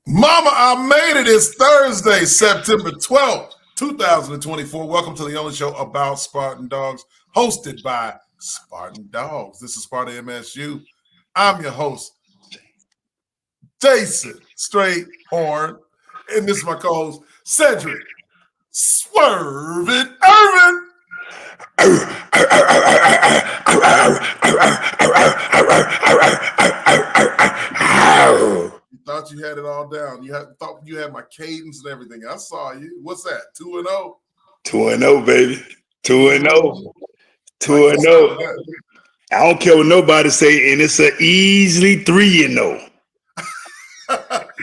Mama, I made it. It's Thursday, September 12th, 2024. Welcome to the only show about Spartan Dawgs, hosted by Spartan Dawgs. This is Sparta MSU. I'm your host, Jason Strayhorn, and this is my co-host, Sedrick Swervin' Irvin. You thought you had it all down. Thought you had my cadence and everything. I saw you. What's that? 2-0? 2-0, baby. 2-0. 2-0. I don't care what nobody say, and it's an easily 3-0.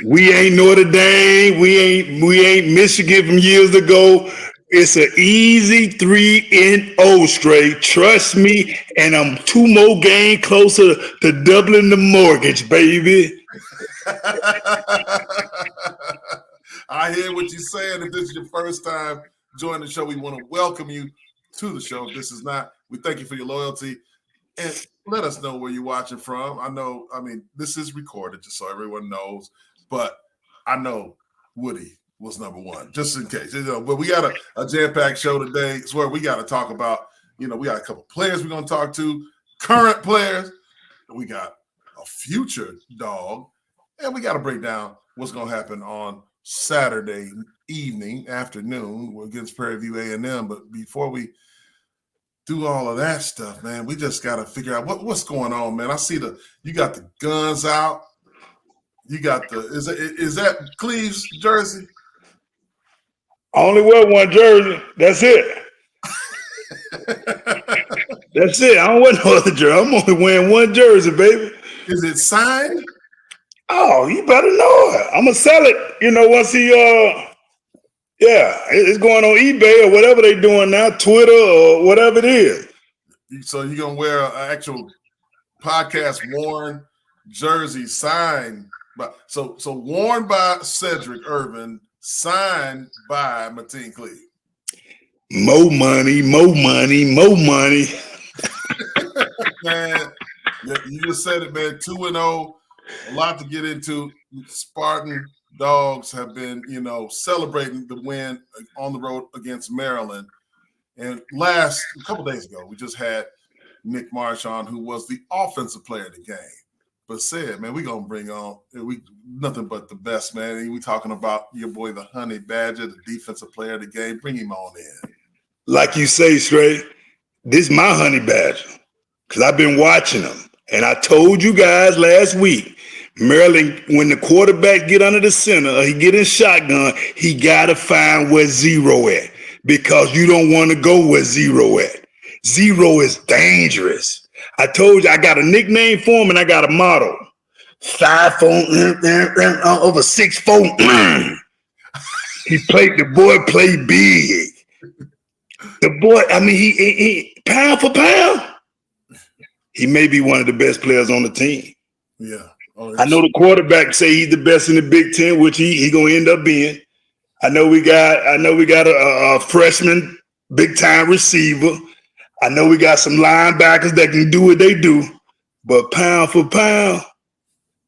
We ain't Notre Dame. We ain't Michigan from years ago. It's an easy 3-0 straight. Trust me, and I'm 2 more games closer to doubling the mortgage, baby. I hear what you're saying. If this is your first time joining the show, we want to welcome you to the show. If this is not, we thank you for your loyalty. And let us know where you're watching from. This is recorded just so everyone knows, but I know Woody was number one, just in case. But we got a jam-packed show today. It's where we got to talk about, we got a couple players we're going to talk to, current players. We got a future dog, and we got to break down what's going to happen on Saturday afternoon against Prairie View A&M. But before we do all of that stuff, man, we just got to figure out what's going on, man. I see you got the guns out. You got is that Cleve's jersey? I only wear one jersey. That's it. That's it. I don't wear no other jersey. I'm only wearing one jersey, baby. Is it signed? Oh, you better know it. I'm gonna sell it. Once he it's going on eBay or whatever they doing now, Twitter or whatever it is. So you're gonna wear an actual podcast worn jersey signed by so worn by Sedrick Irvin, signed by Mateen Cleve. More money. Man, you just said it, man. 2-0, a lot to get into. Spartan Dawgs have been, celebrating the win on the road against Maryland. And a couple days ago, we just had Nick Marsh on, who was the offensive player of the game, but said, man, we're going to bring on nothing but the best, man. And we talking about your boy, the Honey Badger, the defensive player of the game. Bring him on in. Like you say, Stray, this is my Honey Badger because I've been watching him. And I told you guys last week, Maryland, when the quarterback get under the center or he get in shotgun, he got to find where zero at because you don't want to go where zero at. Zero is dangerous. I told you I got a nickname for him and I got a motto. 5'4" over 6'4". The boy played big. The boy, he pound for pound, he may be one of the best players on the team. Yeah. Oh, I know the quarterback say he's the best in the Big Ten, which he gonna end up being. I know we got a freshman big time receiver. I know we got some linebackers that can do what they do, but pound for pound,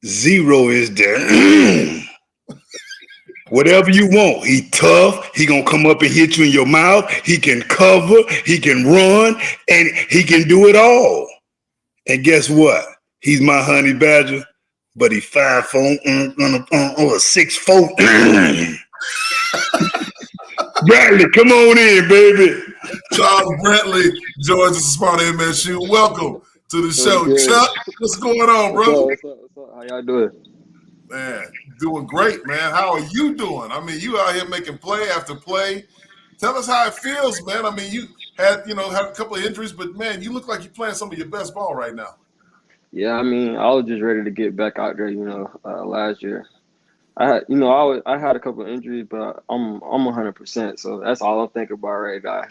zero is there. Whatever you want. He tough. He gonna come up and hit you in your mouth. He can cover. He can run, and he can do it all. And guess what? He's my Honey Badger, but he 5'4" over 6'4". Brantley, come on in, baby. Charles Brantley joins us, Sparta MSU. Welcome to the show, Chuck. What's going on, bro? What's up? How y'all doing? Man, doing great, man. How are you doing? You out here making play after play. Tell us how it feels, man. You had a couple of injuries, but man, you look like you're playing some of your best ball right now. Yeah, I was just ready to get back out there. Last year, I had a couple of injuries, but I'm 100%. So that's all I'm thinking about right now.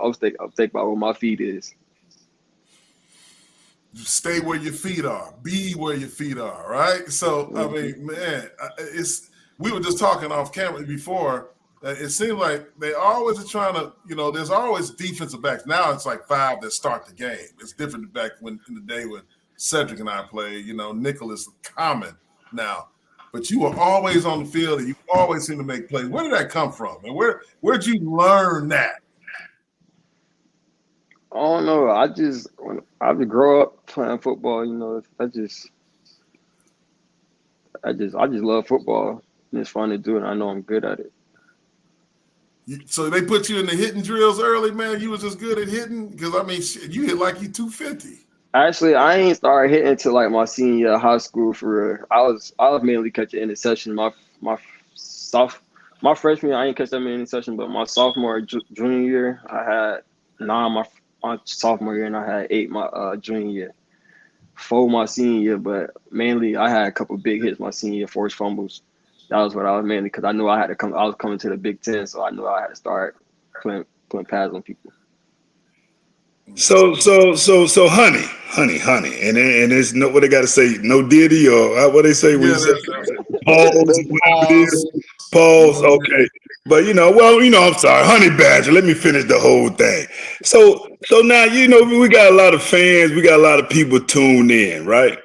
I'm thinking about where my feet is. Stay where your feet are. Be where your feet are, right? So, man, we were just talking off camera before. It seems like they always are trying to, there's always defensive backs. Now it's like 5 that start the game. It's different back in the day when Cedric and I played. Nickel is common now. but you were always on the field and you always seem to make plays. Where did that come from? And where'd you learn that? I don't know. I just grow up playing football. You know, I just love football. And it's fun to do, and I know I'm good at it. So they put you in the hitting drills early, man. You was just good at hitting because I mean, shit, you hit like you 250. Actually, I ain't started hitting until like my senior year of high school. For real. I was mainly catching interception. My freshman year, I ain't catch that many interceptions, but my sophomore junior year, I had 9 my sophomore year, and I had 8 my junior year. 4 my senior year, but mainly I had a couple big hits my senior year, forced fumbles. That was what I was mainly because I knew I had to come. I was coming to the Big Ten, so I knew I had to start putting pads on people. So, honey, and it's no what they got to say, no Diddy or what they say when you say pause. Okay, but I'm sorry, Honey Badger. Let me finish the whole thing. So now we got a lot of fans, we got a lot of people tuned in, right?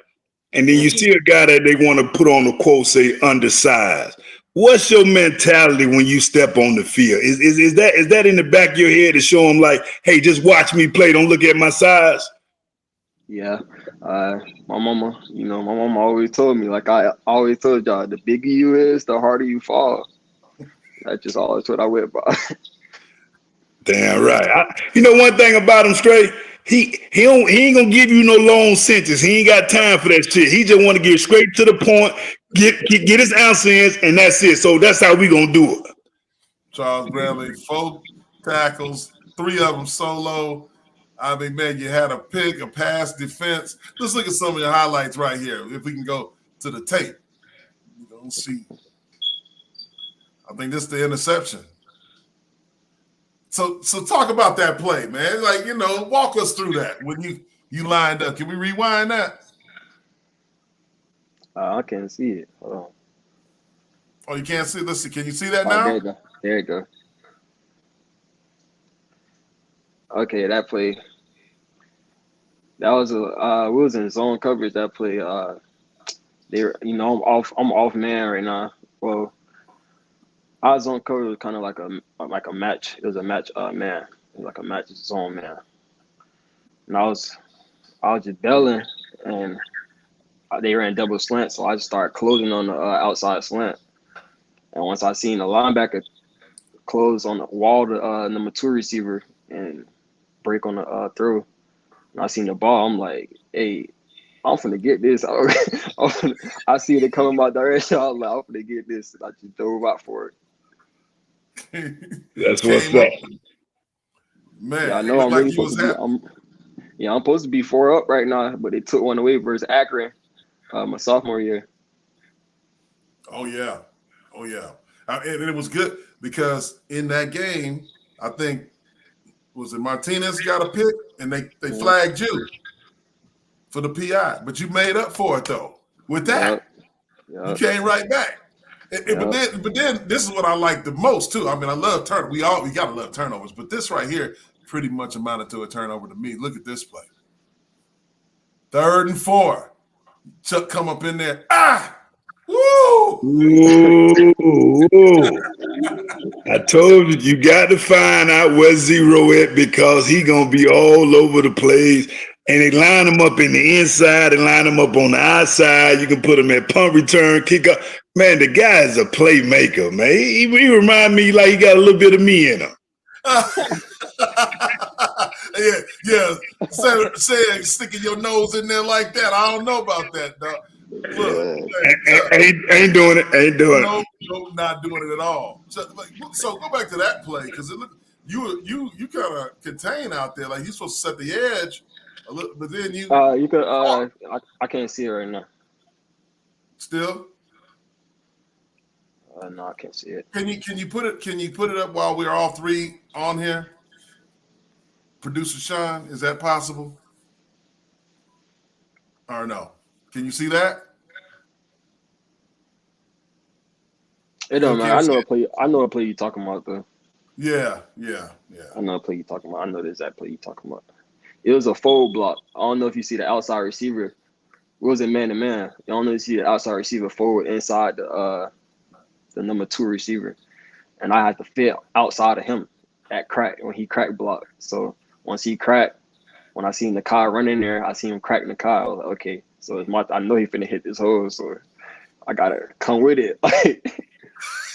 And then you see a guy that they want to put on the quote, say undersized. What's your mentality when you step on the field? Is that in the back of your head to show them like, hey, just watch me play, don't look at my size? Yeah, my mama always told me, like I always told y'all, the bigger you is, the harder you fall. That's just always what I went by. Damn right. One thing about him, Stray, he ain't gonna give you no long sentence. He ain't got time for that shit. He just want to get straight to the point, get his ounce in, and that's it. So that's how we gonna do it. Charles Brantley, 4 tackles, 3 of them solo. I mean, man, you had a pick, a pass, defense. Let's look at some of your highlights right here. If we can go to the tape, you don't see. I think this is the interception. So talk about that play, man. Like, walk us through that when you lined up. Can we rewind that? I can't see it. Hold on. Oh, you can't see? Listen, can you see that now? There you go. Okay, that play. That was we was in zone coverage. That play. I'm off man right now. Well, I was on cover. It was kind of like a match. It was a match man. It was like a match zone man. And I was just bailing, and they ran double slant, so I just started closing on the outside slant. And once I seen the linebacker close on the wall to number 2 receiver and break on the throw, and I seen the ball, I'm like, hey, I'm finna get this. I see it coming my direction. I was like, I'm finna get this. And I just dove out for it. That's what's up. Man, yeah, I know I'm really supposed to be. I'm supposed to be 4 up right now, but they took one away versus Akron, my sophomore year. Oh yeah. And it was good because in that game, I think was it Martinez got a pick and they flagged you for the PI, but you made up for it though. With that, you came right back. But then this is what I like the most too. I mean, I love turnovers. We gotta love turnovers, but this right here pretty much amounted to a turnover to me. Look at this play. 3rd and 4. Chuck come up in there. Woo! I told you got to find out where Zero at because he gonna be all over the place. And they line him up in the inside and line him up on the outside. You can put him at punt return, kick up. Man, the guy is a playmaker, man. He remind me like he got a little bit of me in him. yeah. Saying sticking your nose in there like that. I don't know about that, dog. Look, ain't doing it. No, not doing it at all. So go back to that play because you kind of contain out there. Like you're supposed to set the edge a little, but then you could I can't see it right now. Still? No, I can't see it. Can you put it up while we're all 3 on here? Producer Sean, is that possible? Or no? Can you see that? It don't matter. I know a play you talking about though. Yeah. I know a play you talking about. I know the exact play you talking about. It was a fold block. I don't know if you see the outside receiver. wasn't man to man. You only see the outside receiver forward inside the number 2 receiver, and I had to fit outside of him at crack when he crack blocked. So once he cracked, when I seen the car run in there, I seen him crack the car. I was like, okay, so it's I know he finna hit this hole, so I gotta come with it.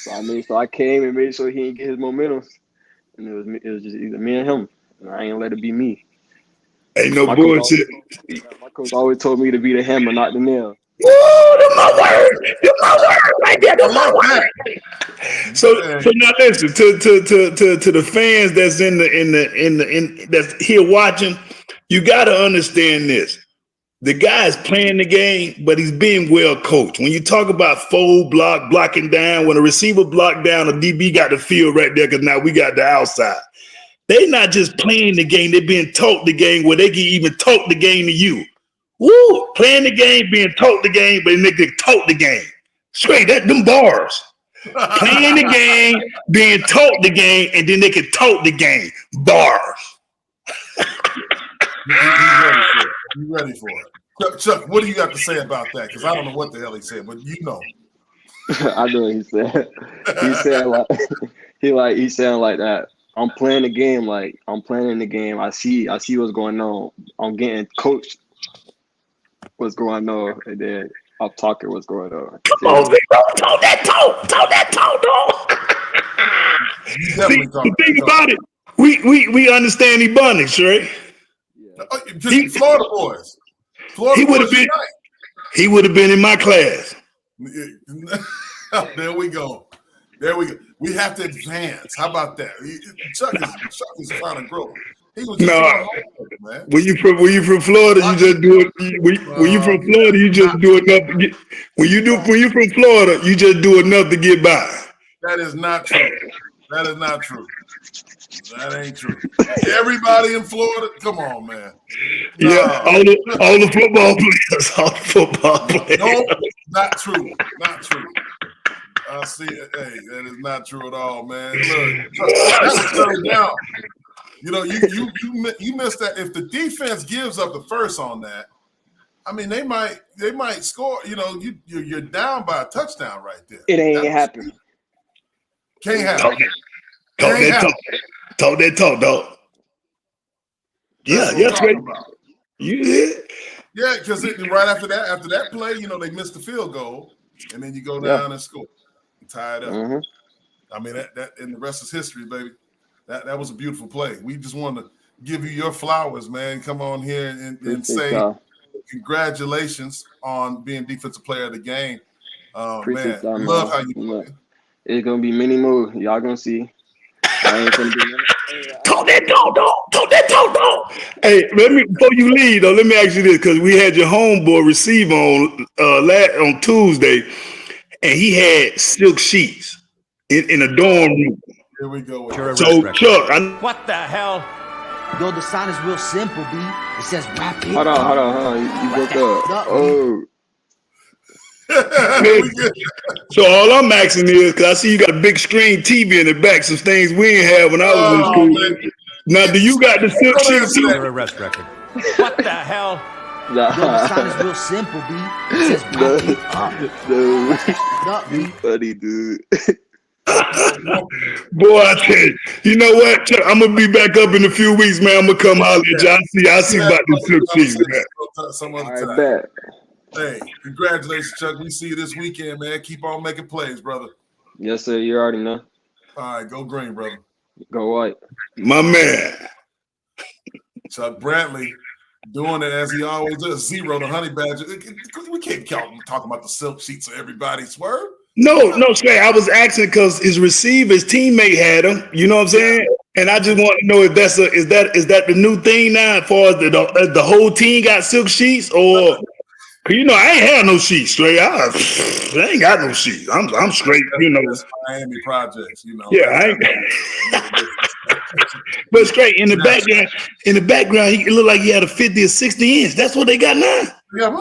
So I came and made sure he didn't get his momentum, and it was just either me and him, and I ain't let it be me. Ain't no bullshit. My coach always told me to be the hammer, not the nail. Woo, that's my word. That's my word right there. That's my word. So now listen to the fans that's that's here watching. You got to understand this. The guy's playing the game, but he's being well coached. When you talk about fold block, blocking down, when a receiver blocked down, a DB got the field right there because now we got the outside. They not just playing the game, they're being taught the game where they can even talk the game to you. Woo! Playing the game, being taught the game, but they can talk the game. Straight, them bars. Playing the game, being taught the game, and then they can talk the game. Bars. You ready for it. Chuck, what do you got to say about that? Because I don't know what the hell he said, but you know. I know what he said. He sounded like that. I'm playing the game like I'm playing in the game. I see what's going on. I'm getting coached what's going on, and then I'm talking what's going on. Come on, talk that talk, dog. See, the thing about it, we understand Ebonics, right? Yeah. Just Florida boys. He would have been in my class. There we go. We have to advance. How about that? Chuck is trying to grow. He was just man. When you from Florida, you just do it. When you from Florida, you just do enough to get. When you from Florida, you just do enough to get by. That is not true. That is not true. That ain't true. Everybody in Florida, come on, man. No. Yeah, all the football players. No, not true. Not true. I see it. Hey, that is not true at all, man. Look, that's third down. You know, you missed that. If the defense gives up the first on that, I mean, they might score. You know, you're down by a touchdown right there. It ain't happening. Can't happen. Talk that talk, dog. Yeah, great. Yeah, because right after that play, you know, they missed the field goal, and then you go down and score. Tied up. Mm-hmm. I mean that and the rest is history, baby. That was a beautiful play. We just wanted to give you your flowers, man. Come on here and say congratulations on being defensive player of the game. Man, love how you play. It's gonna be many more. Y'all gonna see. I ain't gonna be talk that talk. Hey, before you leave though, let me ask you this, because we had your homeboy receive on Tuesday. And he had silk sheets in a dorm room. Here we go. So, Chuck, what the hell? Yo, the sign is real simple, B. It says wrap it. Hold on. You broke up. Oh. So all I'm asking is, because I see you got a big screen TV in the back, some things we ain't had when I was in school. Man. Now, do you got the silk sheets too? Arrest record. What the hell? Yo, the sign is real simple, B. It says wrap it up. You funny, dude. Boy, I tell you, you know what? Chuck, I'm gonna be back up in a few weeks, man. I'm gonna come holler at you. I see about the silk sheets, man. Some other time. Hey, congratulations, Chuck. We see you this weekend, man. Keep on making plays, brother. Yes, sir. You already know. All right, go green, brother. Go white. My man. Chuck Brantley doing it as he always does. 0 to Honey Badger. We can't talk about the silk sheets of everybody. Swerve. No, straight. I was asking because his teammate had him. You know what I'm saying? And I just want to know if is that the new thing now, as far as the whole team got silk sheets, or you know, I ain't had no sheets straight. I ain't got no sheets. I'm straight. You know, Miami projects. You know. Yeah, I ain't. But straight in the background, he looked like he had a 50 or 60 inch. That's what they got now. They got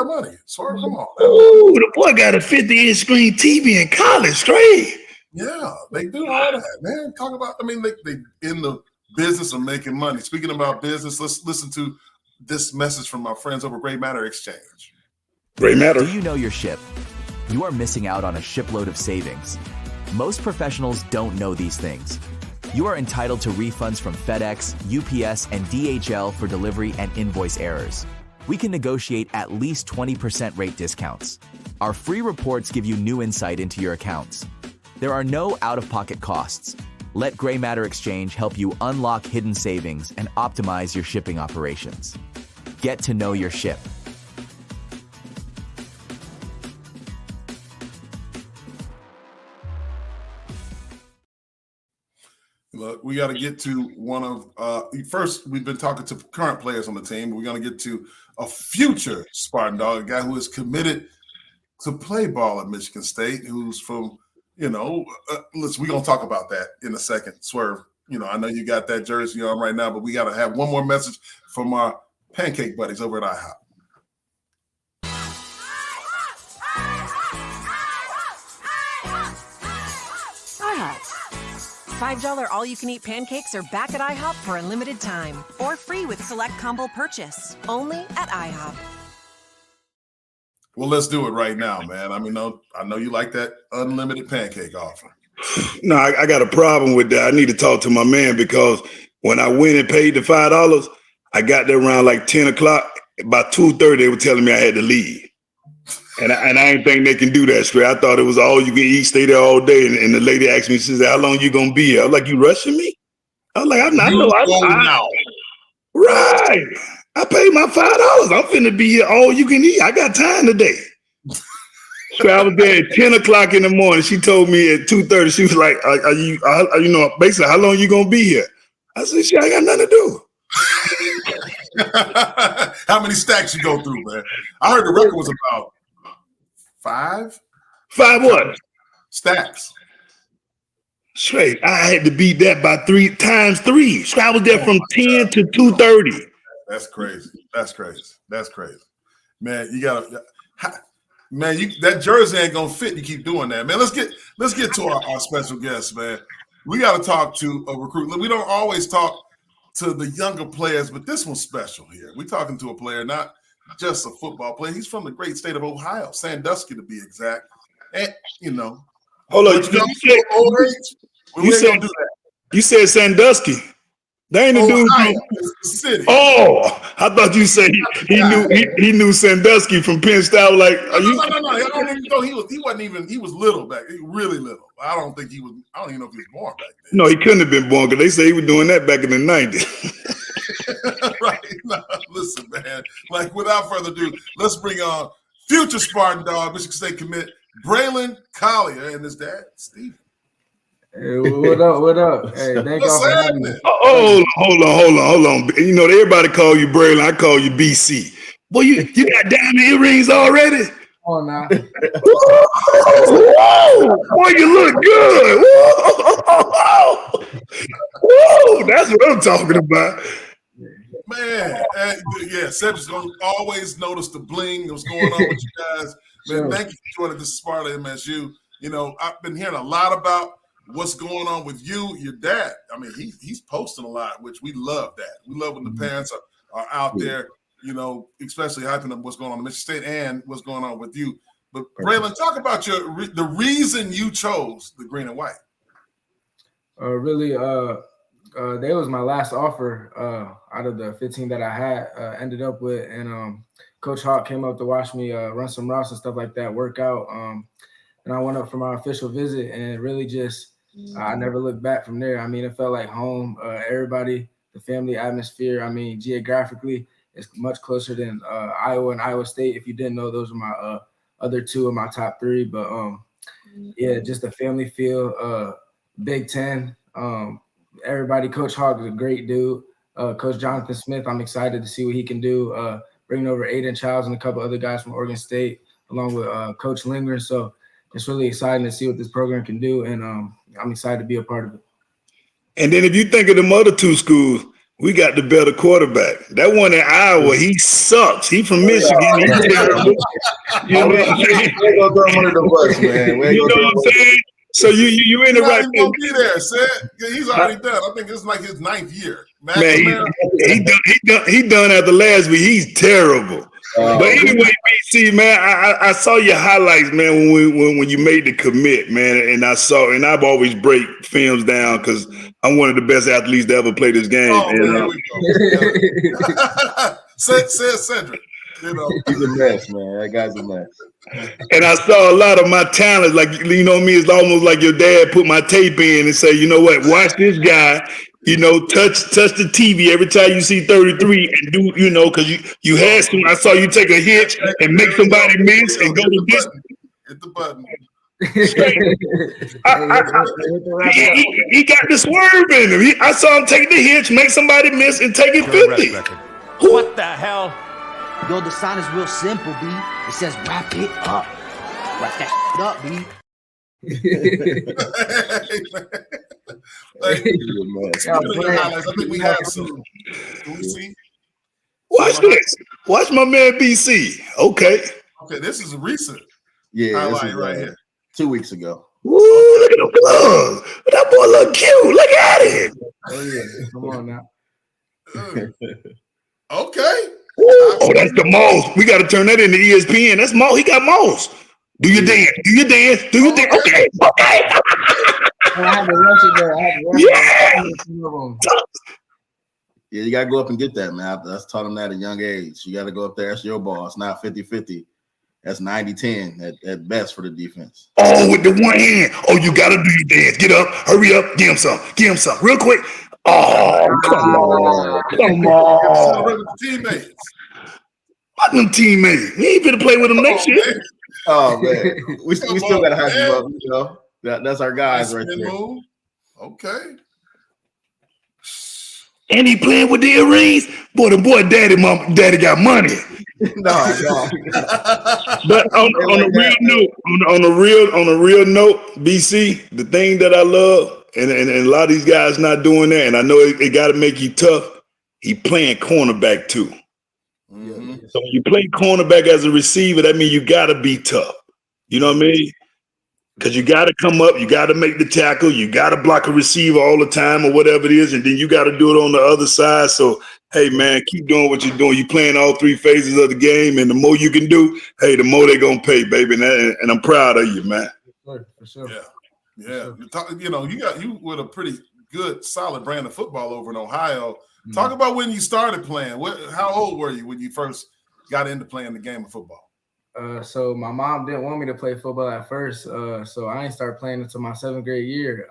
money. Swerve, come on. Ooh, the boy got a 50-inch screen TV in college, straight. Yeah, they do all that, man. Talk about, I mean, they in the business of making money. Speaking about business, let's listen to this message from our friends over Great Matter Exchange. Gray matter. Do you know your ship? You are missing out on a shipload of savings. Most professionals don't know these things. You are entitled to refunds from FedEx, UPS, and DHL for delivery and invoice errors. We can negotiate at least 20% rate discounts. Our free reports give you new insight into your accounts. There are no out-of-pocket costs. Let Gray Matter Exchange help you unlock hidden savings and optimize your shipping operations. Get to know your ship. Look, we got to get to one of first. We've been talking to current players on the team. We're going to get to a future Spartan Dawg, a guy who is committed to play ball at Michigan State, who's from, listen, we're going to talk about that in a second. Swerve, I know you got that jersey on right now, but we got to have one more message from our pancake buddies over at IHOP. $5 all-you-can-eat pancakes are back at IHOP for a limited time, or free with select combo purchase, only at IHOP. Well, let's do it right now, man. I know you like that unlimited pancake offer. No, I got a problem with that. I need to talk to my man because when I went and paid the $5, I got there around like 10 o'clock. By 2:30, they were telling me I had to leave. And I ain't think they can do that straight. I thought it was all you can eat, stay there all day. And the lady asked me, she said, "How long you gonna be here?" I was like, "You rushing me?" I was like, "I know. Right. I paid my $5. I'm finna be here all you can eat. I got time today." So I was there at 10 o'clock in the morning. She told me at 2:30, she was like, are you basically, how long you gonna be here? I said, "Shit, I got nothing to do." How many stacks you go through, man? I heard the record was about 5. 5 what? Stacks. Straight. I had to beat that by 3 times 3. So I was there from 10 to 2:30. That's crazy. Man, you gotta that jersey ain't gonna fit. You keep doing that, man. Let's get to our special guest, man. We gotta talk to a recruit. We don't always talk to the younger players, but this one's special here. We're talking to a player, not just a football player. He's from the great state of Ohio, Sandusky to be exact. And hold on, you said Sandusky. They ain't a dude from city. Oh, I thought you said he knew Sandusky from Penn State. Like, no. I don't even know he was little back. He was really little. I don't even know if he was born back then. No, he couldn't have been born because they say he was doing that back in the 90s. Right. No, listen, man. Like, without further ado, let's bring on future Spartan Dawg, Michigan State commit Braylon Collier and his dad, Steve. Hey, what up? Hey, thank y'all for having me. Hold on. Everybody call you Braylon. I call you BC. Boy, you got diamond earrings already? Oh, now. Whoa, boy, you look good. Whoa, that's what I'm talking about. Man, Sedrick's gonna always notice the bling that's going on with you guys. Man, thank you for joining this Sparta MSU. I've been hearing a lot about what's going on with you, your dad. I mean, he's posting a lot, which we love that. We love when the parents are out there, especially hyping up what's going on in Michigan State and what's going on with you. But Braylon, talk about the reason you chose the green and white. They was my last offer out of the 15 that I had ended up with, and Coach Hawk came up to watch me run some routes and stuff like that, work out. And I went up for my official visit, and really just I never looked back from there. I mean, it felt like home. Everybody, the family atmosphere. I mean, geographically, it's much closer than Iowa and Iowa State. If you didn't know, those are my other 2 of my top 3. But just the family feel. Big Ten. Everybody. Coach Hawk is a great dude. Coach Jonathan Smith, I'm excited to see what he can do. Bringing over Aiden Childs and a couple other guys from Oregon State, along with Coach Lindgren. So it's really exciting to see what this program can do, and I'm excited to be a part of it. And then if you think of them other 2 schools, we got the better quarterback. That one in Iowa, he sucks. He from Michigan. He's terrible. You know what I'm saying? We ain't gonna throw him under the bus, man. You know what I'm saying? So you in the right place. Gonna be there, Sid. He's already done. I think it's like his 9th year. Man, he done after last week. He's terrible. But anyway, BC, man, I saw your highlights, man, when you made the commit, man, and I've always break films down because I'm one of the best athletes to ever play this game. Oh, man, here we go. Says Sedrick. You know. He's a mess, man. That guy's a mess. And I saw a lot of my talents, like, you know me, it's almost like your dad put my tape in and say, you know what, watch this guy, you know, touch the TV every time you see 33 and do, you know, because you had some, I saw you take a hitch and make somebody miss and go to this. Hit the button. He got the swerve in him. I saw him take the hitch, make somebody miss, and take it 50. What the hell? Yo, the sign is real simple, B. It says wrap it up. Wrap that up, B. I think we have some. Can we see? Watch this. Watch my man BC. Okay. Okay, this is recent. Yeah, highlight right here. 2 weeks ago. Woo, look at the gloves. That boy look cute. Look at him. Oh yeah, come on now. Okay. Oh, that's the most. We got to turn that into ESPN. That's Mo. He got most. Do your dance. Do your dance. Do your dance. Okay. Okay. I had to rush it there. Yeah, you got to go up and get that, man. I taught him that at a young age. You got to go up there. That's your ball. It's not 50-50. That's 90-10 at best for the defense. Oh, with the one hand. Oh, you got to do your dance. Get up. Hurry up. Give him some. Give him some. Real quick. Oh, come on. Come on. Teammates. What them teammates? We ain't gonna play with them next year. Oh, man. We still got to have you up, you know. That's our guys right there. Move. Okay. And he playing with the earrings. Boy, the boy daddy got money. No. But on a real note, BC, the thing that I love, and a lot of these guys not doing that, and I know it got to make you tough. He playing cornerback too. Mm-hmm. So when you play cornerback as a receiver, that means you got to be tough. You know what I mean? Because you got to come up, you got to make the tackle, you got to block a receiver all the time or whatever it is, and then you got to do it on the other side. So, hey, man, keep doing what you're doing. You're playing all three phases of the game, and the more you can do, hey, the more they're going to pay, baby. And I'm proud of you, man. For sure. Yeah. You know, you with a pretty good, solid brand of football over in Ohio. Mm-hmm. Talk about when you started playing. How old were you when you first got into playing the game of football? So my mom didn't want me to play football at first, so I didn't start playing until my 7th grade year.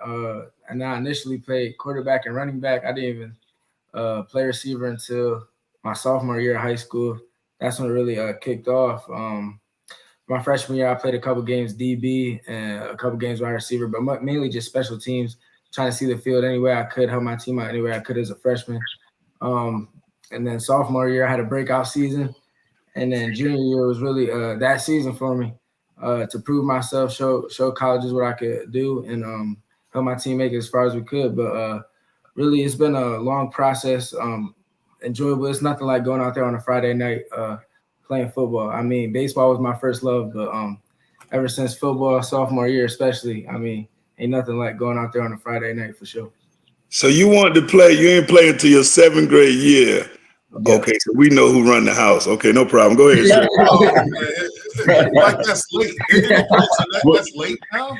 And I initially played quarterback and running back. I didn't even play receiver until my sophomore year of high school. That's when it really kicked off. My freshman year, I played a couple games DB and a couple games wide receiver, but mainly just special teams, trying to see the field any way I could, help my team out any way I could as a freshman. And then sophomore year, I had a breakout season. And then junior year was really that season for me to prove myself, show colleges what I could do, and help my team make it as far as we could. But really, it's been a long process, enjoyable. It's nothing like going out there on a Friday night playing football. I mean, baseball was my first love, but ever since football, sophomore year especially, I mean, ain't nothing like going out there on a Friday night for sure. So you wanted to play, you ain't play until your 7th grade year. Yeah. Okay, so we know who run the house. Okay, no problem. Go ahead. Like that's late. That's late now.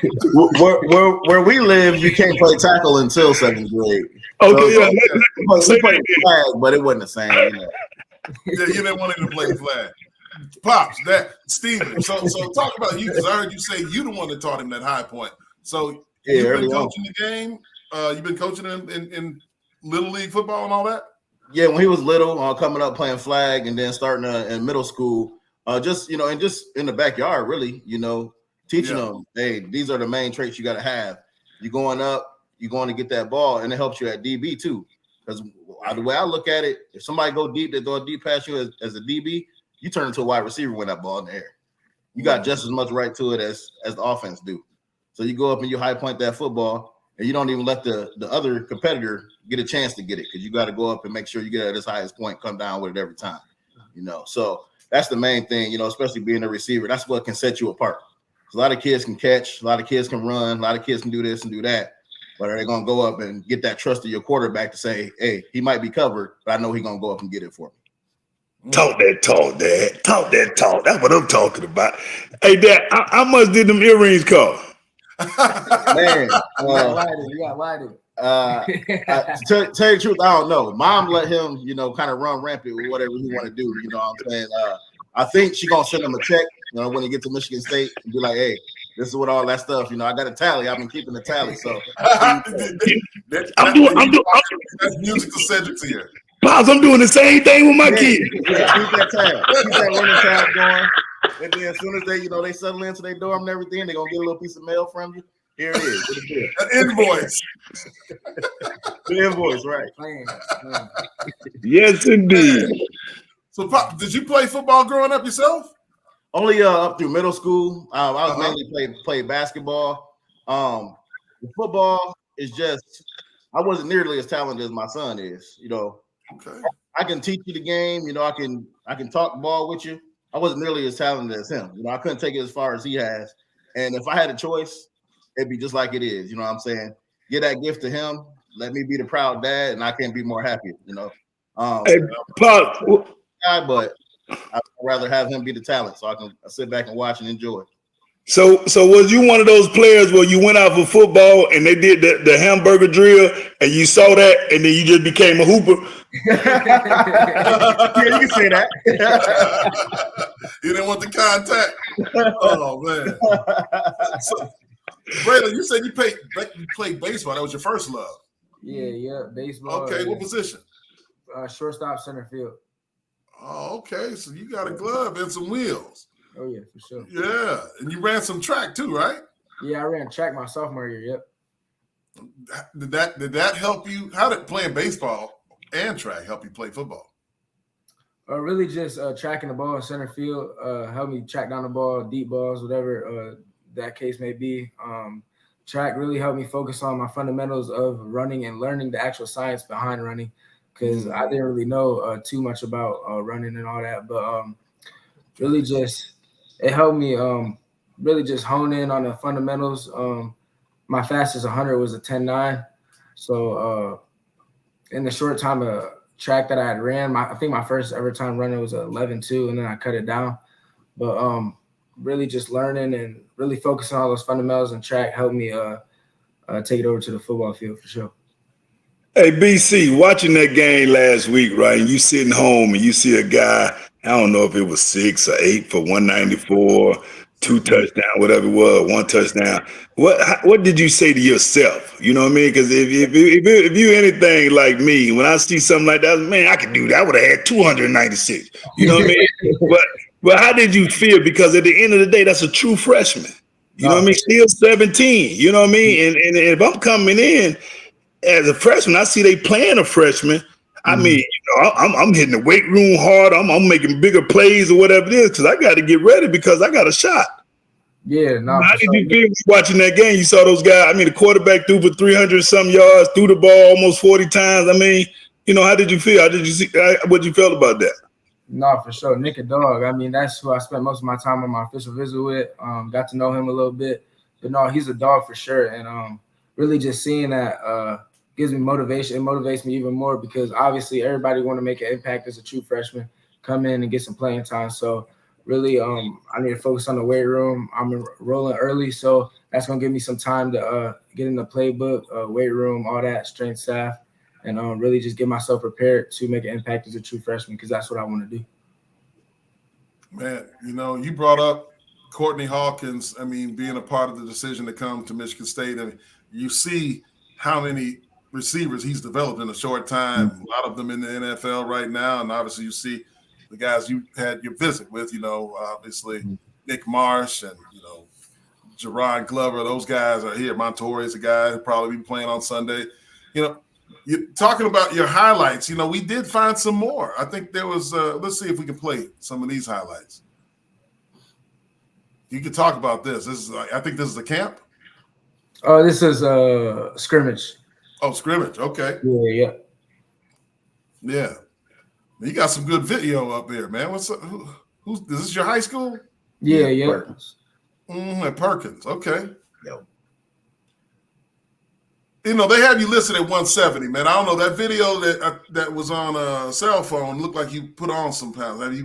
Where we live, you can't play tackle until 7th grade. Okay, so, we played flag, but it wasn't the same. You know. Yeah, you didn't want him to play flag. Pops, Steven. So talk about you, because I heard you say you the one that taught him that high point. So you've been coaching the game. You've been coaching in little league football and all that. Yeah, when he was little, coming up playing flag, and then starting in middle school, just in the backyard, really, teaching them, hey, these are the main traits you got to have. You're going up, you're going to get that ball, and it helps you at DB too. Because the way I look at it, if somebody go deep, they throw a deep past you as a DB, you turn into a wide receiver when that ball in the air. You got just as much right to it as the offense do. So you go up and you high point that football, and you don't even let the other competitor get a chance to get it, because you got to go up and make sure you get it at its highest point, come down with it every time. So that's the main thing, especially being a receiver. That's what can set you apart. A lot of kids can catch, a lot of kids can run, a lot of kids can do this and do that. But are they going to go up and get that trust of your quarterback to say, hey, he might be covered, but I know he's going to go up and get it for me? Talk that talk, Dad. Talk that talk. That's what I'm talking about. Hey, Dad, how much did them earrings cost? Man, You got lighted. to tell you the truth, I don't know. Mom let him, kind of run rampant with whatever he want to do. You know what I'm saying? I think she gonna send him a check, when he gets to Michigan State and be like, "Hey, this is what all that stuff. I got a tally. I've been keeping the tally." So I'm doing that's musical Sedrick's here. Pops, I'm doing the same thing with my kids. Yeah, keep that running tab going. And then as soon as they settle into their dorm and everything, they're gonna get a little piece of mail from you. Here it is. An invoice. The invoice, right? Yes, indeed. So, Pop, did you play football growing up yourself? Only up through middle school. I was mainly played basketball. The football is just I wasn't nearly as talented as my son is. Okay. I can teach you the game. I can talk ball with you. I wasn't nearly as talented as him. I couldn't take it as far as he has. And if I had a choice, it'd be just like it is. You know what I'm saying? Give that gift to him. Let me be the proud dad, and I can't be more happy. Hey, Pop. But I'd rather have him be the talent, so I can sit back and watch and enjoy. So was you one of those players where you went out for football and they did the hamburger drill and you saw that and then you just became a hooper? Yeah, you can say that. You didn't want the contact. Oh man. So, Braylon, you said you played baseball. That was your first love. Yeah, baseball. Okay, what position? Shortstop, center field. Oh, okay. So you got a glove and some wheels. Oh yeah, for sure. Yeah, and you ran some track too, right? Yeah, I ran track my sophomore year. Yep. Did that help you? How did playing baseball and track help you play football? Really just tracking the ball in center field helped me track down the ball, deep balls, whatever that case may be. Track really helped me focus on my fundamentals of running and learning the actual science behind running, because I didn't really know too much about running and all that, but really just it helped me really just hone in on the fundamentals. My fastest 100 was a 10.9. So in the short time of track that I had ran, I think my first ever time running was 11.2, and then I cut it down. But really just learning and really focusing on all those fundamentals and track helped me take it over to the football field for sure. Hey, BC, watching that game last week, right? And you sitting home and you see a guy, I don't know if it was 6 or 8 for 194, 2 touchdowns, whatever it was, 1 touchdown. What did you say to yourself? You know what I mean? Because if you anything like me, when I see something like that, man, I could do that. I would have had 296. You know what I mean? But how did you feel? Because at the end of the day, that's a true freshman. You know what I mean? Still 17. You know what I mean? And if I'm coming in as a freshman, I see they playing a freshman. I mean, I'm hitting the weight room hard. I'm making bigger plays or whatever it is because I got to get ready because I got a shot. Yeah, how did you feel watching that game? You saw those guys. I mean, the quarterback threw for 300-some yards, threw the ball almost 40 times. I mean, how did you feel? How did you see? What you felt about that? No, for sure. Nick a dog. I mean, that's who I spent most of my time on my official visit with. Got to know him a little bit. But no, he's a dog for sure. And really just seeing that gives me motivation. It motivates me even more because obviously everybody want to make an impact as a true freshman, come in and get some playing time. So really, I need to focus on the weight room. I'm rolling early, so that's going to give me some time to get in the playbook, weight room, all that, strength staff, and really just get myself prepared to make an impact as a true freshman because that's what I want to do. Man, you brought up Courtney Hawkins. I mean, being a part of the decision to come to Michigan State. I mean, you see how many receivers he's developed in a short time. A lot of them in the NFL right now, and obviously you see the guys you had your visit with. Obviously Nick Marsh and Jerron Glover. Those guys are here. Montour is a guy who'll probably be playing on Sunday. You're talking about your highlights. We did find some more. I think there was. Let's see if we can play some of these highlights. You could talk about this. I think this is a camp. Oh, this is scrimmage. Oh, scrimmage. Okay. Yeah. You got some good video up there, man. What's up? Is this your high school? Yeah. Perkins. At Perkins. Okay. Yep. You know, they have you listed at 170, man. I don't know, that video that was on a cell phone looked like you put on some pounds. Have you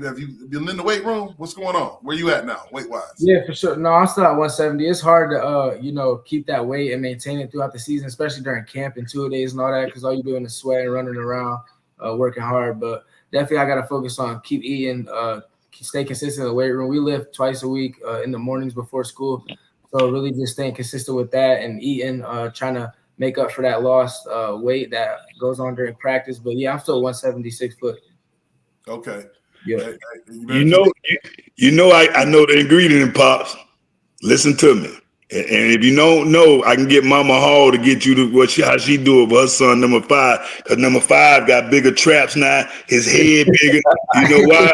been in the weight room? What's going on? Where you at now, weight-wise? Yeah, for sure. No, I'm still at 170. It's hard to keep that weight and maintain it throughout the season, especially during camp and 2 days and all that, because all you're doing is sweating, running around, working hard. But definitely I got to focus on keep eating, stay consistent in the weight room. We lift twice a week in the mornings before school. So really just staying consistent with that and eating, trying to make up for that lost weight that goes on during practice. But yeah, I'm still 176 foot. Okay. Yeah. I know the ingredient, Pops. Listen to me. And if you don't know, I can get Mama Hall to get you to how she do it with her son, number 5. Because number 5 got bigger traps now. His head bigger. You know why?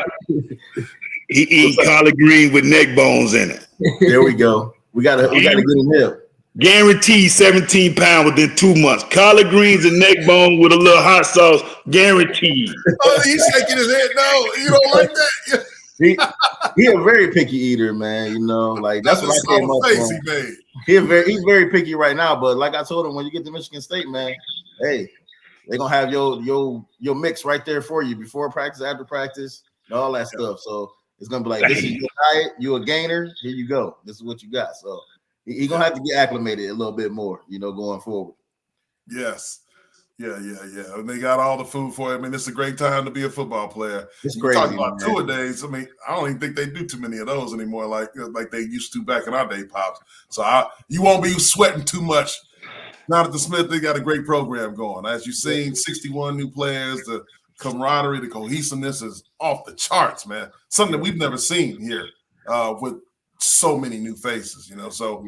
He eat collard greens with neck bones in it. There we go. We gotta get him here. Guaranteed 17 pounds within 2 months. Collard greens and neck bone with a little hot sauce. Guaranteed. Oh, he's shaking his head. No, you don't like that. He a very picky eater, man. You know, like that's what I came up with. He's very picky right now. But like I told him, when you get to Michigan State, man, hey, they're gonna have your mix right there for you before practice, after practice, and all that stuff. So it's gonna be like, this is your diet. You a gainer. Here you go. This is what you got. So he's gonna have to get acclimated a little bit more, going forward. Yes. Yeah. And they got all the food for it. I mean, it's a great time to be a football player. It's crazy. Talking about two-a-days. I mean, I don't even think they do too many of those anymore, like they used to back in our day, Pops. So you won't be sweating too much. Now that the Smith, they got a great program going. As you've seen, 61 new players, the camaraderie, the cohesiveness is off the charts, man. Something that we've never seen here with so many new faces, So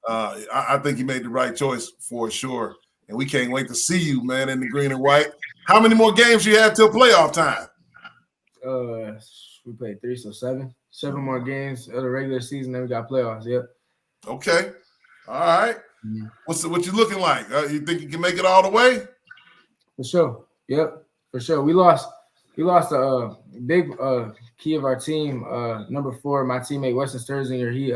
I think he made the right choice for sure. And we can't wait to see you, man, in the green and white. How many more games you have till playoff time? We played 3, so 7. 7 more games of the regular season, then we got playoffs. Yep. Okay. All right. Mm-hmm. What you looking like? You think you can make it all the way? For sure. Yep. For sure. We lost a big key of our team. Number 4, my teammate Weston Sturzinger. He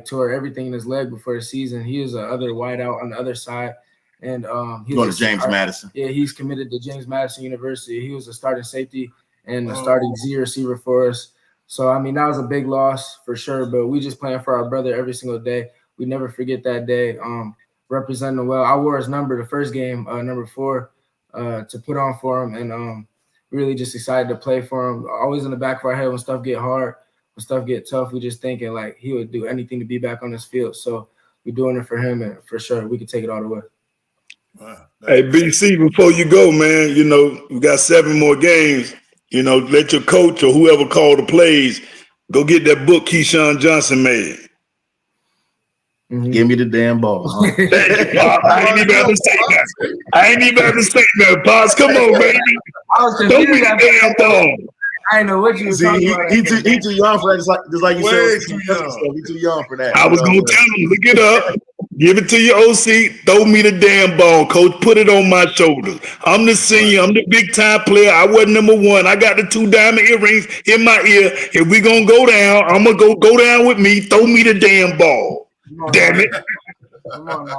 tore everything in his leg before the season. He is the other wideout on the other side. And he's going to James Madison. Yeah, he's committed to James Madison University. He was a starting safety and a starting Z receiver for us. So, I mean, that was a big loss for sure. But we just playing for our brother every single day. We never forget that day. Representing him well. I wore his number the first game, number 4, to put on for him. And really just excited to play for him. Always in the back of our head when stuff get hard, when stuff get tough, we just thinking like he would do anything to be back on this field. So we're doing it for him, and for sure we can take it all the way. Wow. Hey, BC, before you go, man, we got 7 more games. Let your coach or whoever called the plays go get that book Keyshawn Johnson made. Mm-hmm. Give me the damn ball. Huh? I ain't even have to say that. Pops. Come on, baby. Don't be the damn ball. I didn't know what you were talking about. He too young for that. Just like you said. He's too young for that. I was going to tell him, look it up. Give it to your OC. Throw me the damn ball, coach. Put it on my shoulders. I'm the senior. I'm the big-time player. I wasn't number 1. I got the 2 diamond earrings in my ear. If we going to go down, I'm going to go down with me. Throw me the damn ball. Damn it. Come on, man.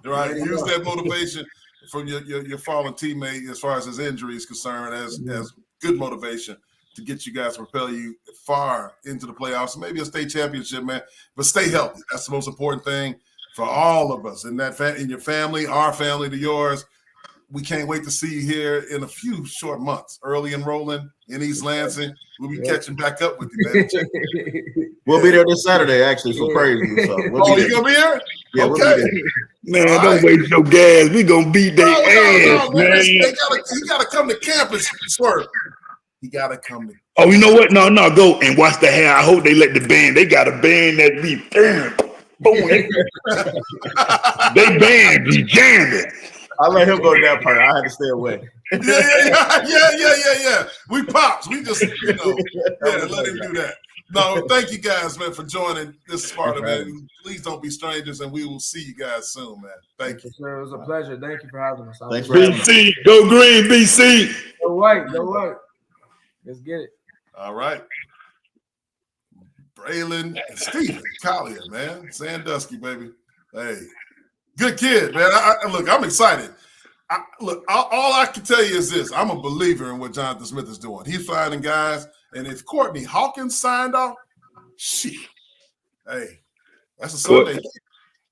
Right. Use that motivation from your fallen teammate as far as his injury is concerned as good motivation to get you guys to propel you far into the playoffs, maybe a state championship, man. But stay healthy. That's the most important thing for all of us in your family, our family to yours. We can't wait to see you here in a few short months. Early enrolling in East Lansing. We'll be catching back up with you, man. We'll be there this Saturday, actually, for Prairie View. So you gonna be here? Yeah, okay. We'll be there. Man, don't waste your gas. We gonna beat their ass, man. He gotta come to campus, sir. He gotta come to. Oh, you know what? No, go and watch the hair. I hope they let the band. They got a band that be boom. They band be jamming. I let him go to that part. I had to stay away. Yeah. We pops. We just let him do that. No, thank you guys, man, for joining this Sparta, man. Please don't be strangers, and we will see you guys soon, man. Thank you. Sure, it was a pleasure. Thank you for having us. Thanks for having us. BC, go green, BC. Go white. Let's get it. All right. Braylon and Stephen Collier, man. Sandusky, baby. Hey, Good kid, man. Look, I'm excited. All I can tell you is this. I'm a believer in what Jonathan Smith is doing. He's finding guys, and if Courtney Hawkins signed off, shit. Hey, that's a Sunday.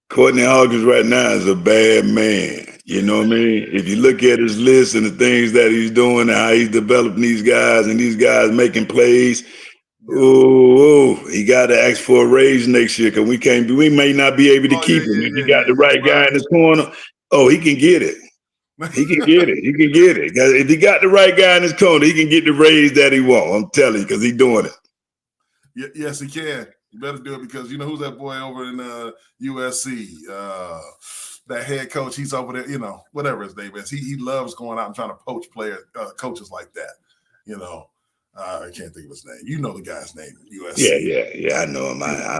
Courtney Hawkins right now is a bad man. You know what I mean? If you look at his list and the things that he's doing and how he's developing these guys and these guys making plays, he got to ask for a raise next year because we may not be able to keep him. If he got the right guy in his corner, he can get it. He can get it. He can get it. If he got the right guy in his corner, he can get the raise that he wants. I'm telling you, because he's doing it. Yes, he can. You better do it because you know who's that boy over in USC? That head coach. He's over there. You know, whatever his name is. He loves going out and trying to poach coaches like that. You know, I can't think of his name. You know the guy's name. USC. Yeah. I know him. But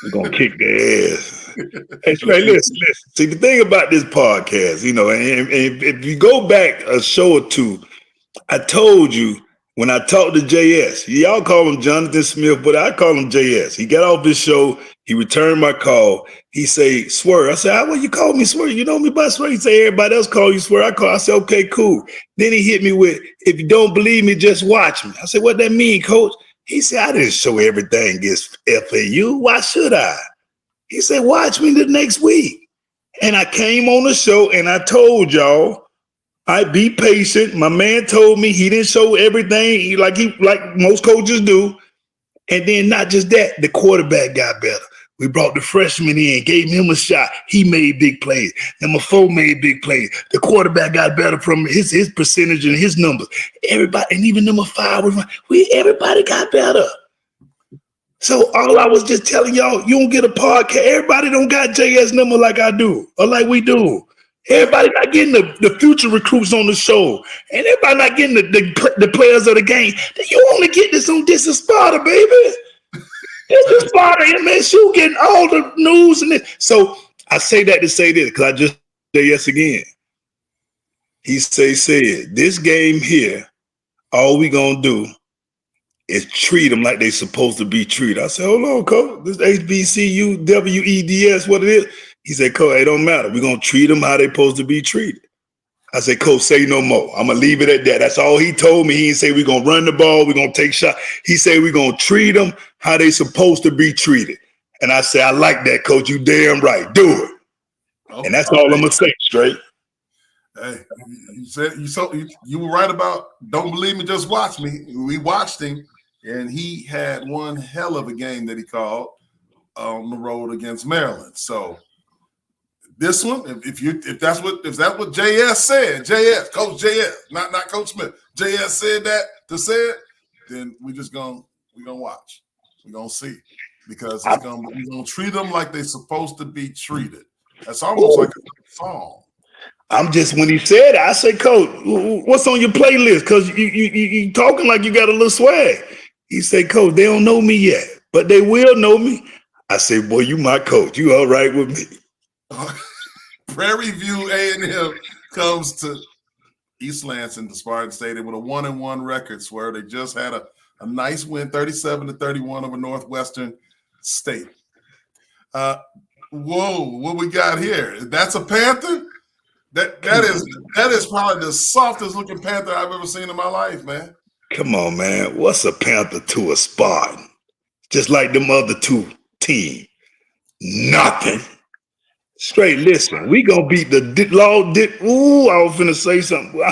we're gonna kick their ass. Hey, listen. See, the thing about this podcast, you know, and if you go back a show or two, I told you. When I talked to JS, y'all call him Jonathan Smith, but I call him JS. He got off his show. He returned my call. He say, Swerve. I said, well, you call me Swerve. You know me by Swerve. He say, everybody else call you Swerve. I said, okay, cool. Then he hit me with, if you don't believe me, just watch me. I said, what that mean, coach? He said, I didn't show everything against FAU. Why should I? He said, watch me the next week. And I came on the show and I told y'all, be patient. My man told me he didn't show everything like most coaches do. And then not just that, the quarterback got better. We brought the freshman in, gave him a shot. He made big plays. Number 4 made big plays. The quarterback got better from his percentage and his numbers. Everybody, and even number 5, everybody got better. So all I was just telling y'all, you don't get a podcast. Everybody don't got JS number like I do or like we do. Everybody not getting the future recruits on the show. And everybody not getting the players of the game. You only get this on This Is Sparta, baby. This is Sparta MSU getting all the news and this. So I say that to say this because I just say yes again. He said, this game here, all we going to do is treat them like they supposed to be treated. I said, hold on, coach. This HBCU, WEDS, what it is. He said, coach, it don't matter. We're going to treat them how they supposed to be treated. I said, coach, say no more. I'm going to leave it at that. That's all he told me. He didn't say we're going to run the ball. We're going to take shots. He said we're going to treat them how they supposed to be treated. And I said, I like that, coach. You damn right. Do it. Okay. And that's all I'm going to say, straight. Hey, you were right about don't believe me, just watch me. We watched him, and he had one hell of a game that he called on the road against Maryland. So this one, if that's what JS said, Coach JS, not Coach Smith, JS said that to say it, then we're gonna watch. We're gonna see because we're gonna treat them like they're supposed to be treated. That's almost like a song. I'm just when he said it, I said, Coach, what's on your playlist? Because you talking like you got a little swag. He said, Coach, they don't know me yet, but they will know me. I say, boy, you my coach. You all right with me? Prairie View A&M comes to East Lansing, the Spartan Stadium, with a 1-1 record. Where they just had a nice win, 37-31 over Northwestern State. Whoa, what we got here? That's a Panther? That is probably the softest looking Panther I've ever seen in my life, man. Come on, man. What's a Panther to a Spartan? Just like them other two teams. Nothing. Straight, listen, we gonna beat the law. I was finna say something.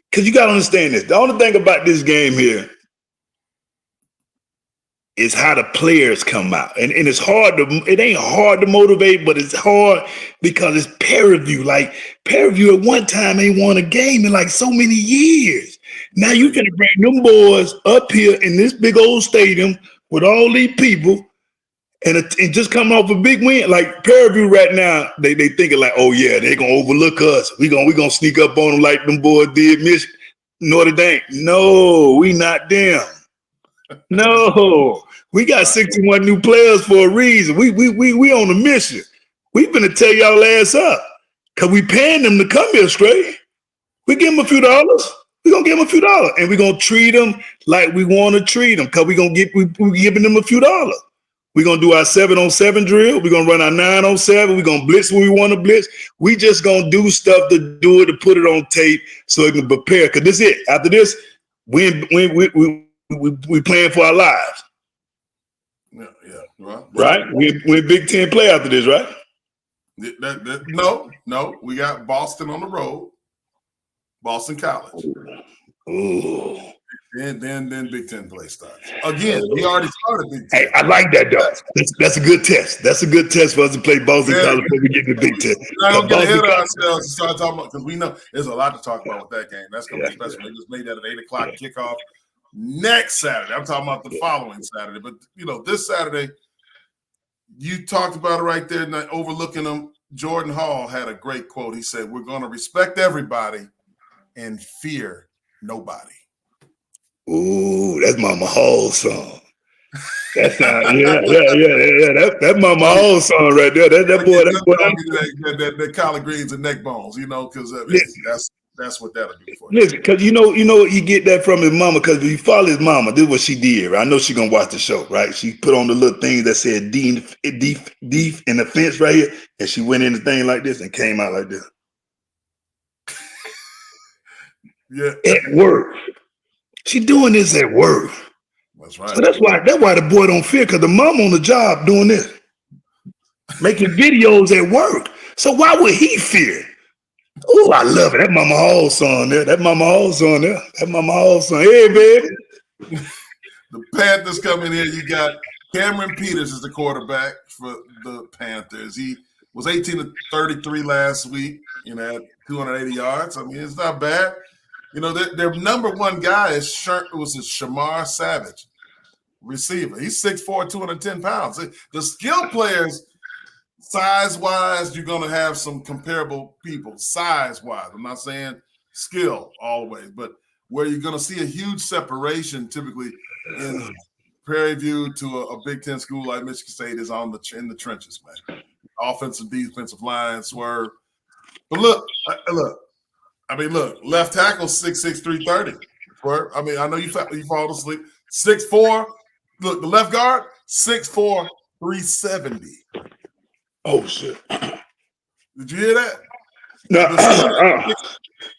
Because you gotta understand this. The only thing about this game here is how the players come out. And it's hard it ain't hard to motivate, but it's hard because it's Prairie View. Like Prairie View at one time ain't won a game in like so many years. Now you can bring them boys up here in this big old stadium with all these people and just come off a big win. Like Prairie View right now, they thinking like, oh yeah, they're gonna overlook us. We gonna sneak up on them like them boys did Michigan, Notre Dame. No, we not them. No, we got 61 new players for a reason. We on a mission. We finna tell y'all ass up because we paying them to come here straight. We give them a few dollars. We gonna give them a few dollars, and we gonna treat them like we want to treat them because we giving them a few dollars. We're gonna do our 7-on-7 drill. We're gonna run our 9-on-7. We're gonna blitz when we want to blitz. We just gonna do stuff to do it, to put it on tape so it can prepare. Cause this is it. After this, we playing for our lives. Right? We Big Ten play after this, right? No. We got Boston on the road. Boston College. Ooh. Then Big Ten play starts. Again, we already started Big Ten. Hey, I like that though. That's a good test. That's a good test for us to play Boston College before we get to Big Ten. We're not gonna get ahead of ourselves and start talking about, because we know there's a lot to talk about with that game. That's gonna be special. They just made that at 8:00 kickoff next Saturday. I'm talking about the following Saturday, but this Saturday, you talked about it right there, not overlooking them. Jordan Hall had a great quote. He said, "We're going to respect everybody and fear nobody." Ooh, that's Mama Hall's song. That's That Mama Hall's song right there. That boy. That collard greens and neck bones, because that's what that'll do for you. Listen, because you know he get that from his mama. Because if you follow his mama, this is what she did. Right? I know she gonna watch the show, right? She put on the little thing that said D in the fence right here, and she went in the thing like this and came out like this. Yeah, at work. She doing this at work. That's right. So that's why the boy don't fear, because the mom on the job doing this, making videos at work. So why would he fear? Oh, I love it. That Mama Hall song there. That Mama Hall song. Hey, baby. The Panthers come in here. You got Cameron Peters as the quarterback for the Panthers. He was 18 of 33 last week, had 280 yards. I mean, it's not bad. Their number one guy is Shamar Savage, receiver. He's 6'4", 210 pounds. The skill players, size-wise, you're going to have some comparable people, size-wise. I'm not saying skill always, but where you're going to see a huge separation typically in Prairie View to a Big Ten school like Michigan State is in the trenches, man. Offensive, defensive line, swerve. But look. Left tackle 6'6", 330. I mean, I know you fall asleep. 6'4". Look, the left guard 6'4", 370. Oh shit! Did you hear that? No,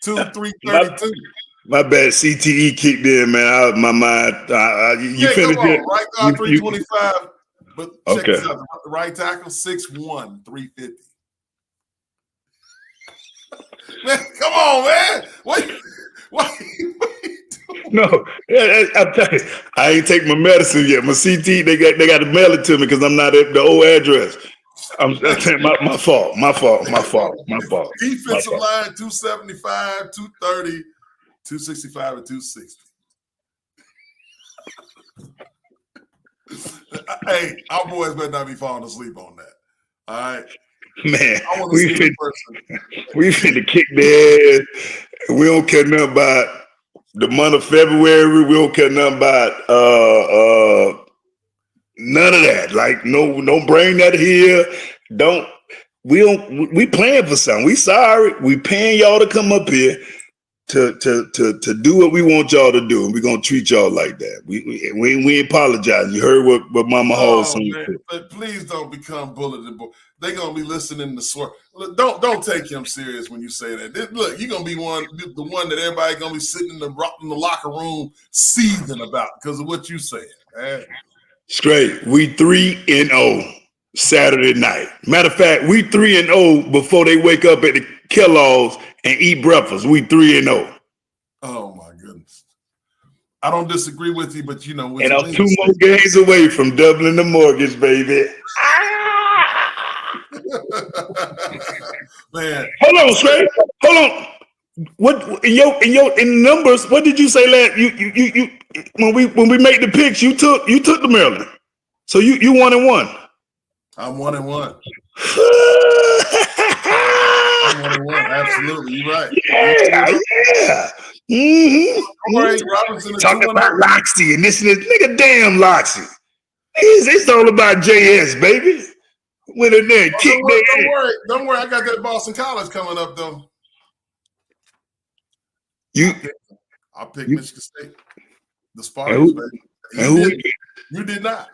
332. My bad. CTE kicked in, man. Out of my mind. You finished it. Right guard 325. But check okay. this out. The right tackle 6'1", 350. Man, come on, man. What you doing? No, I'm telling you, I ain't take my medicine yet. My CT, they got to mail it to me because I'm not at the old address. My fault. Defensive line 275, 230, 265, and 260. Hey, our boys better not be falling asleep on that. All right. Man, we finna kick their ass. We don't care nothing about the month of February. We don't care nothing about none of that. Like, no, don't bring that here. We playing for something. We sorry. We paying y'all to come up here to do what we want y'all to do, and we're gonna treat y'all like that. We apologize. You heard what Mama Hall said. But please don't become bulletin board. They're gonna be listening to swear. Look, don't take him serious when you say that. Look, you're gonna be the one that everybody gonna be sitting in the locker room seething about because of what you said. Man. Straight, we 3-0 Saturday night. Matter of fact, we 3-0 before they wake up at the Kellogg's and eat breakfast. We 3-0. Oh my goodness. I don't disagree with you, but and I'm 2 more games away from doubling the mortgage, baby. Man, hold on, Straight. Hold on. What in numbers? What did you say last? You when we make the picks, you took the Maryland. So you 1-1. I'm 1-1. I'm 1-1. Absolutely, you're right. Yeah. Mm-hmm. Robinson talking about Loxy and this nigga, damn Loxy. It's all about JS, baby. Went in there and kicked Don't worry. I got that Boston College coming up though. I'll pick Michigan State. The Spartans, baby. You did not.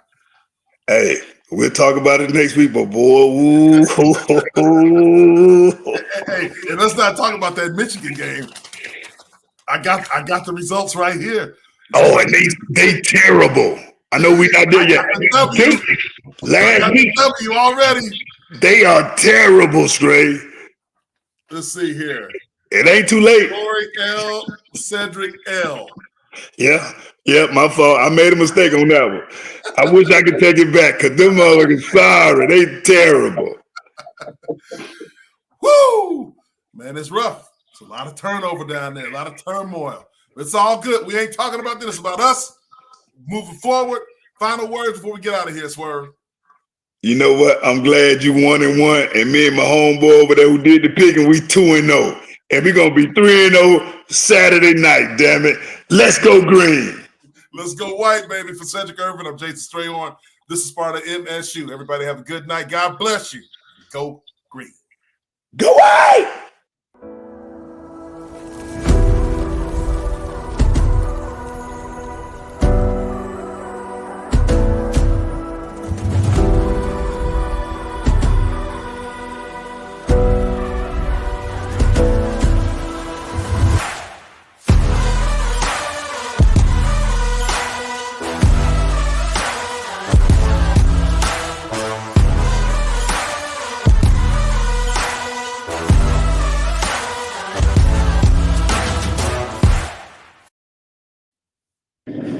Hey, We'll talk about it next week, but boy, Hey, and let's not talk about that Michigan game. I got the results right here. Oh, and they terrible. I know we're not there yet. Last week, W already. They are terrible, Stray. Let's see here. It ain't too late. Corey L. Sedrick L. Yeah, my fault. I made a mistake on that one. I wish I could take it back because them motherfuckers sorry. They terrible. Woo! Man, it's rough. It's a lot of turnover down there, a lot of turmoil. It's all good. We ain't talking about this. It's about us moving forward. Final words before we get out of here, Swerve. You know what? I'm glad you 1-1, and me and my homeboy over there who did the picking, we 2-0. And we're going to be 3-0 Saturday night, damn it. Let's go green. Let's go white, baby. For Cedric Irvin, I'm Jason Strayhorn. This is Sparta MSU. Everybody have a good night. God bless you. Go green. Go white!